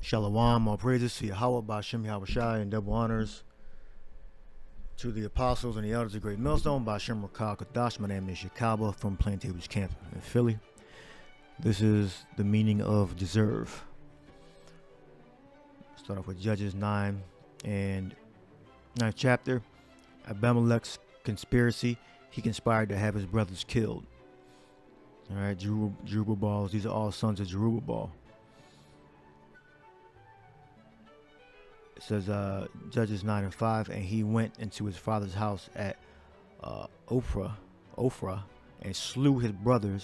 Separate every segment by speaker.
Speaker 1: Shalom, all praises to Yahweh, Ba'ashem Yahushai, and double honors to the apostles and the elders of Great Millstone, Ba'ashem Rakal Kadash. My name is Shakaba from Plantain Beach Camp in Philly. This is the meaning of deserve. Start off with Judges 9 and 9th chapter. Abimelech's conspiracy. He conspired to have his brothers killed. All right, Jerubbaal. These are all sons of Jerubbaal. It says Judges 9 and 5, and he went into his father's house at Ophrah, and slew his brethren,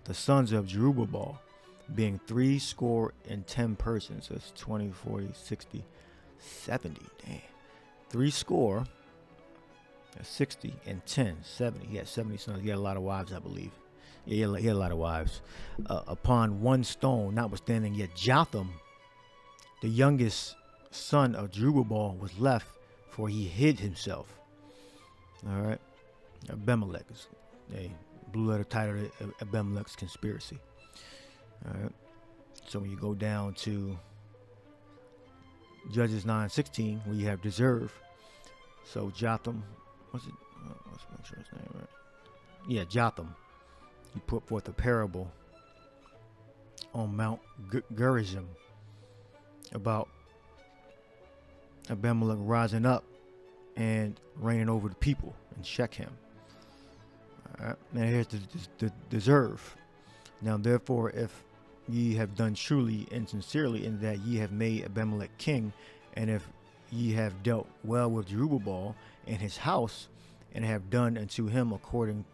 Speaker 1: the sons of Jerubbaal, being 70 persons. That's 20, 40, 60, 70. Damn. 60 and 10, 70. He had 70 sons. He had a lot of wives, I believe. Yeah, he had a lot of wives. Upon one stone, notwithstanding, yet Jotham, the youngest son of Jerubbaal, was left, for he hid himself. All right. Abimelech is a blue letter title, Abimelech's conspiracy. All right. So when you go down to Judges 9:16, where you have deserve. So Jotham, let's make sure his name right. Yeah, Jotham. He put forth a parable on Mount Gerizim about Abimelech rising up and reigning over the people in Shechem. All right. Now here's the deserve. Now therefore, if ye have done truly and sincerely in that ye have made Abimelech king, and if ye have dealt well with Jerubbaal and his house, and have done unto him according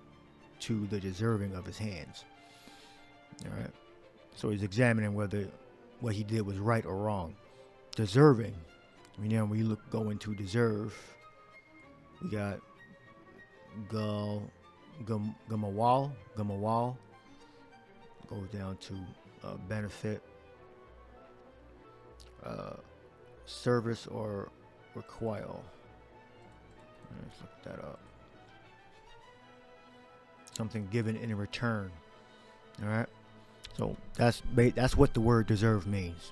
Speaker 1: to the deserving of his hands. All right. So he's examining whether what he did was right or wrong. Deserving. When you go into deserve, we got Gamawal goes down to benefit, service, or requile. Let's look that up. Something given in return. All right. So that's what the word deserve means.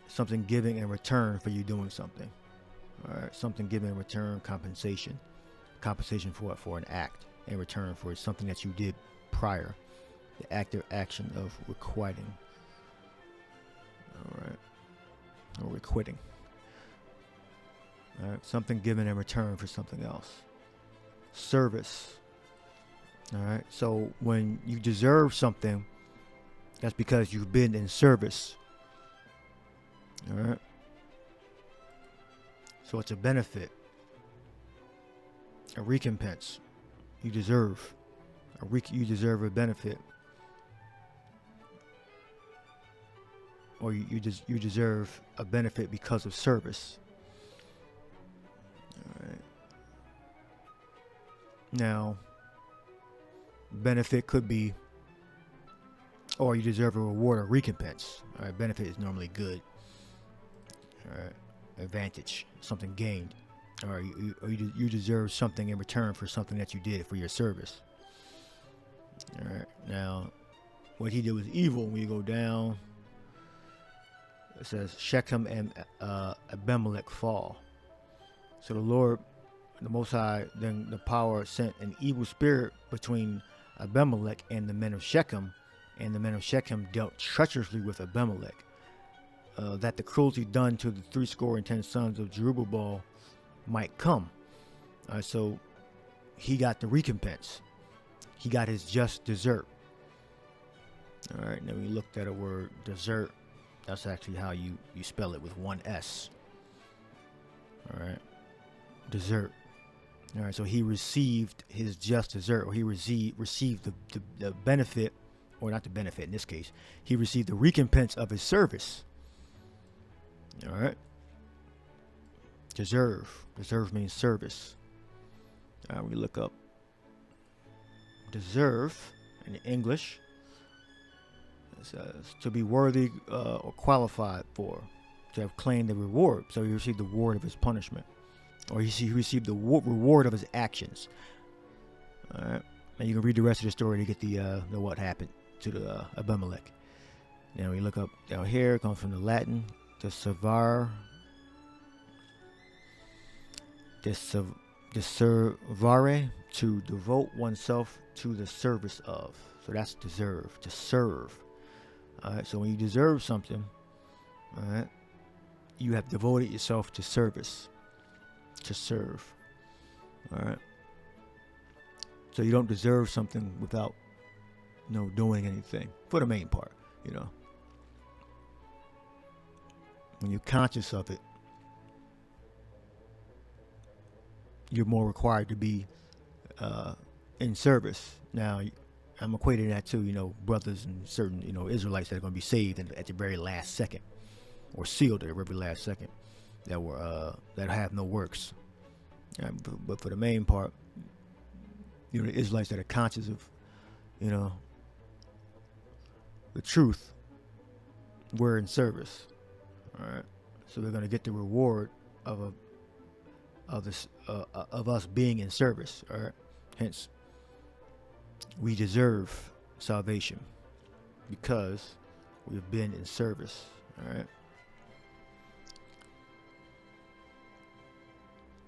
Speaker 1: Something given in return for you doing something. All right. Something given in return, compensation. Compensation for what? For an act. In return for something that you did prior. The active action of requiting. All right. Or requiting. All right. Something given in return for something else. Service. All right. So when you deserve something, that's because you've been in service. All right. So it's a benefit, a recompense. You deserve you deserve a benefit, or you deserve a benefit because of service. All right. Now, benefit could be, or you deserve a reward or recompense. All right. Benefit is normally good. All right. Advantage, something gained. Or you deserve something in return for something that you did for your service. All right. Now, what he did was evil. When you go down, it says Shechem and Abimelech fall. So the Lord, the Most High, then the power sent an evil spirit between Abimelech and the men of Shechem, and the men of Shechem dealt treacherously with Abimelech. That the cruelty done to the 70 sons of Jerubbaal might come. So he got the recompense. He got his just desert. All right. Now we looked at a word, desert. That's actually how you spell it, with one S. All right. Desert. All right. So he received his just desert, or he received the benefit, or not the benefit in this case. He received the recompense of his service. All right. Deserve. Deserve means service. All right, we look up deserve in English. It says to be worthy or qualified for, to have claimed the reward. So he received the reward of his punishment, or he received the reward of his actions. All right. And you can read the rest of the story to get the what happened to the Abimelech. Now we look up down here, it comes from the Latin, to servare, to devote oneself to the service of. So that's deserve, to serve. Alright, so when you deserve something, alright, you have devoted yourself to service, to serve. Alright. So you don't deserve something without, doing anything, for the main part, When you're conscious of it, you're more required to be in service. Now, I'm equating that to, brothers and certain, Israelites that are going to be saved at the very last second, or sealed at the very last second, that have no works. But for the main part, the Israelites that are conscious of, the truth, we're in service. All right, so we're going to get the reward of us being in service. All right, hence we deserve salvation because we've been in service. All right,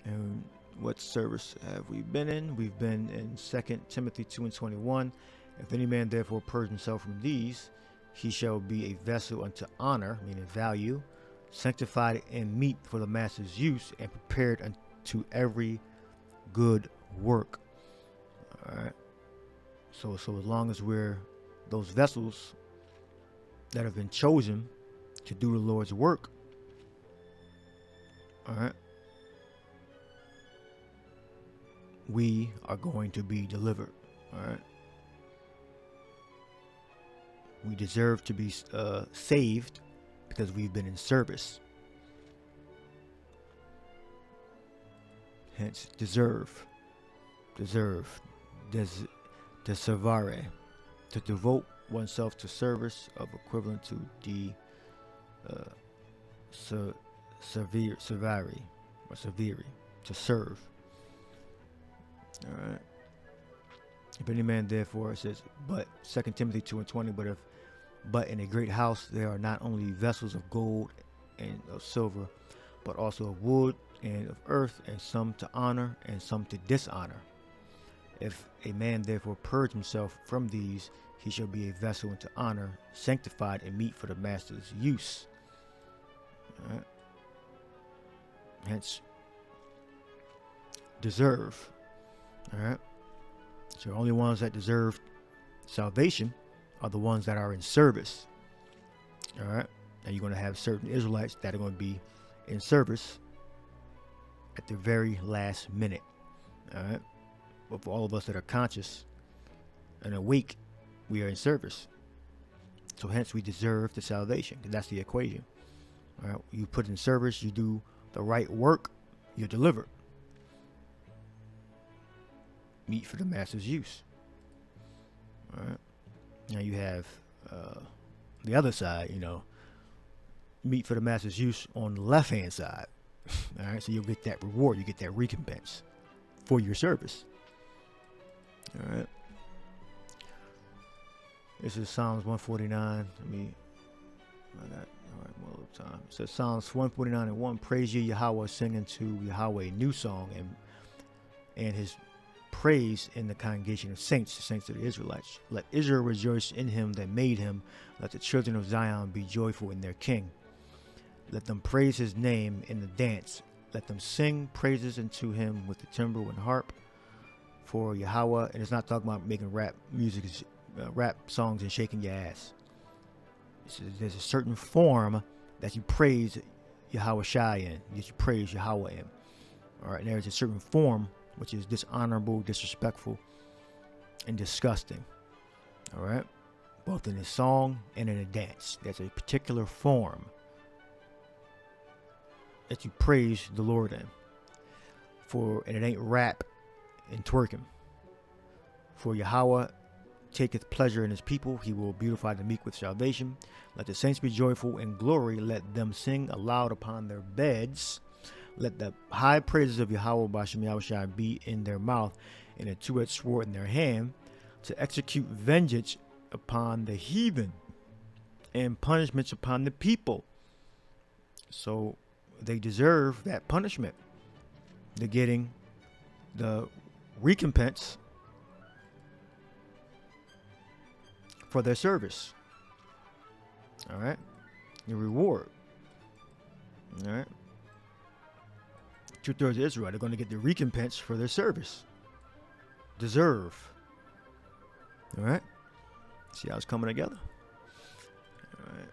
Speaker 1: and what service have we been in? We've been in 2 Timothy 2:21. If any man therefore purge himself from these, he shall be a vessel unto honor, meaning value, sanctified and meet for the master's use, and prepared unto every good work. All right. So as long as we're those vessels that have been chosen to do the Lord's work, all right, we are going to be delivered. All right. We deserve to be saved because we've been in service. Hence, deserve, deservare, to devote oneself to service of equivalent to servari, to serve. All right. If any man therefore, it says, but 2 Timothy 2:20, but in a great house there are not only vessels of gold and of silver, but also of wood and of earth, and some to honor and some to dishonor. If a man therefore purge himself from these, he shall be a vessel unto honor, sanctified and meet for the master's use. All right. Hence, deserve. All right. So the only ones that deserve salvation are the ones that are in service. All right. Now you're going to have certain Israelites that are going to be in service at the very last minute. All right. But for all of us that are conscious and awake, we are in service. So hence we deserve the salvation. That's the equation. All right. You put in service, you do the right work, you're delivered. Meet for the master's use. All right. Now you have the other side, meet for the master's use on the left hand side. All right. So you'll get that reward, you get that recompense for your service. All right. This is Psalms 149. More time. It says Psalms 149:1. Praise ye Yahweh, sing unto Yahweh a new song, and his praise in the congregation of saints, the saints of the Israelites. Let Israel rejoice in him that made him. Let the children of Zion be joyful in their king. Let them praise his name in the dance. Let them sing praises unto him with the timbrel and harp. For Yahweh, and it's not talking about making rap music, rap songs and shaking your ass. There's a certain form that you praise Yahweh Shai in, that you praise Yahweh in. All right, and there's a certain form which is dishonorable, disrespectful, and disgusting. All right, both in a song and in a dance. There's a particular form that you praise the Lord in. And it ain't rap and twerking. For Yahweh taketh pleasure in his people, he will beautify the meek with salvation. Let the saints be joyful in glory, let them sing aloud upon their beds. Let the high praises of Yahweh Bashem Yahushua be in their mouth, and a two-edged sword in their hand, to execute vengeance upon the heathen, and punishments upon the people. So they deserve that punishment. They're getting the recompense for their service. All right, the reward. All right, 2/3 of Israel, they're going to get the recompense for their service. Deserve. All right, see how it's coming together. All right,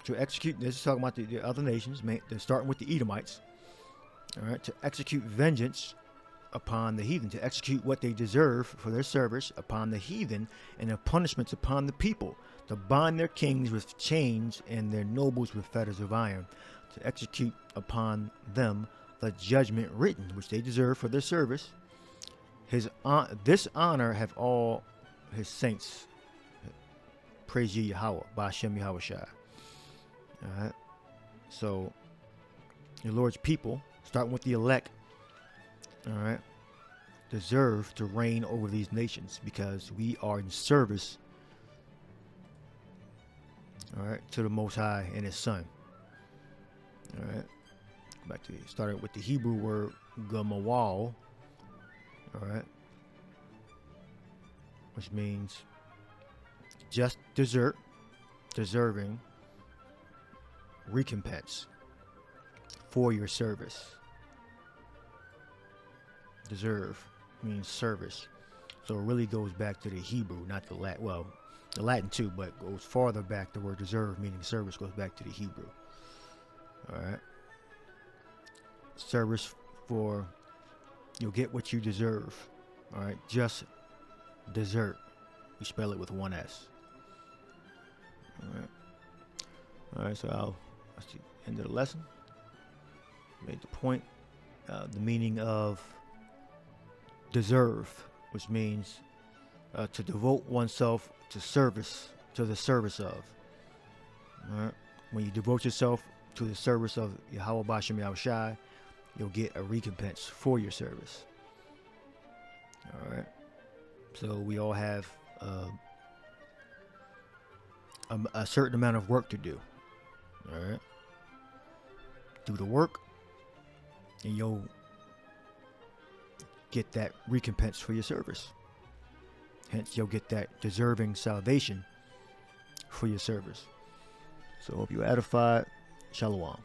Speaker 1: to execute. This is talking about the other nations. They're starting with the Edomites. All right, to execute vengeance upon the heathen, to execute what they deserve for their service upon the heathen, and their punishments upon the people, to bind their kings with chains and their nobles with fetters of iron, to execute upon them the judgment written, which they deserve for their service. This honor have all his saints. Praise ye Yahweh, Ba'ashem Yahweh Shai. All right, so your Lord's people, starting with the elect, all right, deserve to reign over these nations because we are in service, all right, to the Most High and His Son. All right, back to starting with the Hebrew word gamawal, all right, which means just deserving recompense for your service. Deserve means service, so it really goes back to the Hebrew, not the Latin. Well, the Latin too, but goes farther back. The word deserve, meaning service, goes back to the Hebrew. All right, service for, you'll get what you deserve. All right, just desert. You spell it with one S. All right, so that's the end of the lesson. Made the point, the meaning of deserve, which means to devote oneself to service, to the service of. All right, when you devote yourself to the service of Yahweh Ba'ashem Yahweh Shai, you'll get a recompense for your service. All right, so we all have a certain amount of work to do. All right, do the work, and you'll get that recompense for your service. Hence, you'll get that deserving salvation for your service. So, hope you're edified. Shalom.